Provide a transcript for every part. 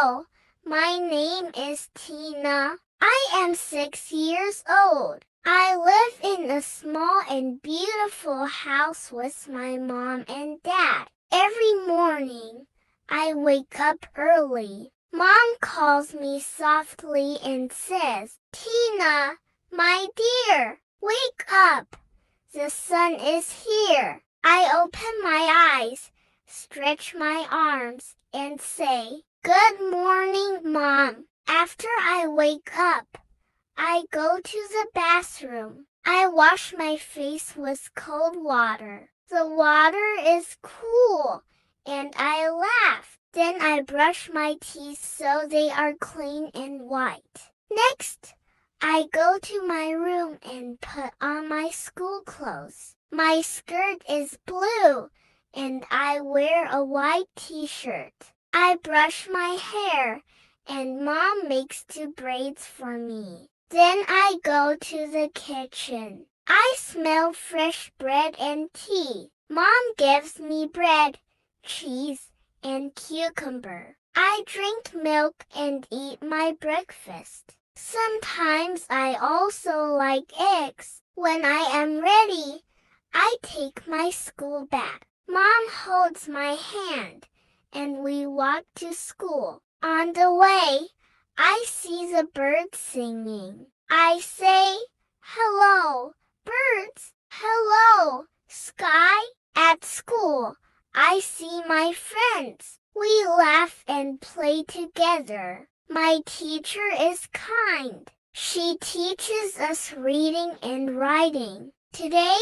Hello, my name is Tina. I am 6 years old. I live in a small and beautiful house with my mom and dad. Every morning, I wake up early. Mom calls me softly and says, Tina, my dear, wake up. The sun is here. I open my eyes, stretch my arms, and say, Good morning, Mom. After I wake up, I go to the bathroom. I wash my face with cold water. The water is cool, and I laugh. Then I brush my teeth so they are clean and white. Next, I go to my room and put on my school clothes. My skirt is blue, and I wear a white t-shirt. I brush my hair, and Mom makes 2 braids for me. Then I go to the kitchen. I smell fresh bread and tea. Mom gives me bread, cheese, and cucumber. I drink milk and eat my breakfast. Sometimes I also like eggs. When I am ready, I take my school bag. Mom holds my hand, and we walk to school. On the way, I see the birds singing. I say, Hello, birds. Hello, sky. At school, I see my friends. We laugh and play together. My teacher is kind. She teaches us reading and writing. Today,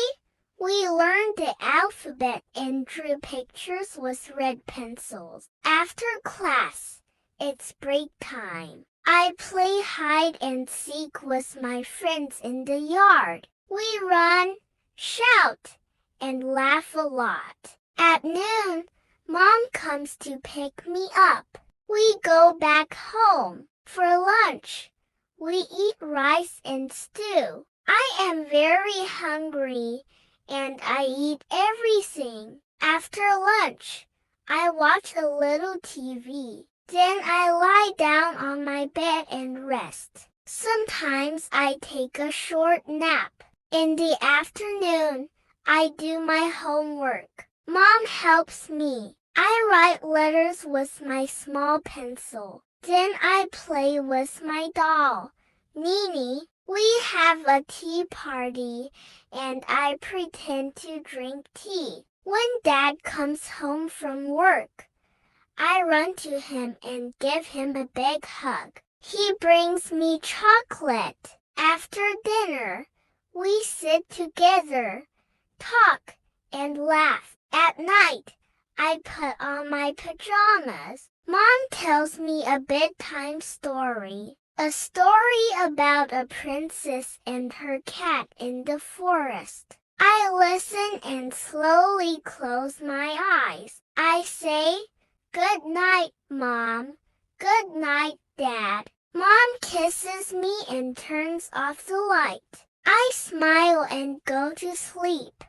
we learned the alphabet and drew pictures with red pencils. After class, it's break time. I play hide and seek with my friends in the yard. We run, shout, and laugh a lot. At noon, Mom comes to pick me up. We go back home. For lunch, we eat rice and stew. I am very hungry, and I eat everything. After lunch, I watch a little TV. Then I lie down on my bed and rest. Sometimes I take a short nap. In the afternoon, I do my homework. Mom helps me. I write letters with my small pencil. Then I play with my doll, Nini. We have a tea party, and I pretend to drink tea. When Dad comes home from work, I run to him and give him a big hug. He brings me chocolate. After dinner, we sit together, talk, and laugh. At night, I put on my pajamas. Mom tells me a bedtime story. A story about a princess and her cat in the forest. I listen and slowly close my eyes. I say, Good night, Mom. Good night, Dad. Mom kisses me and turns off the light. I smile and go to sleep.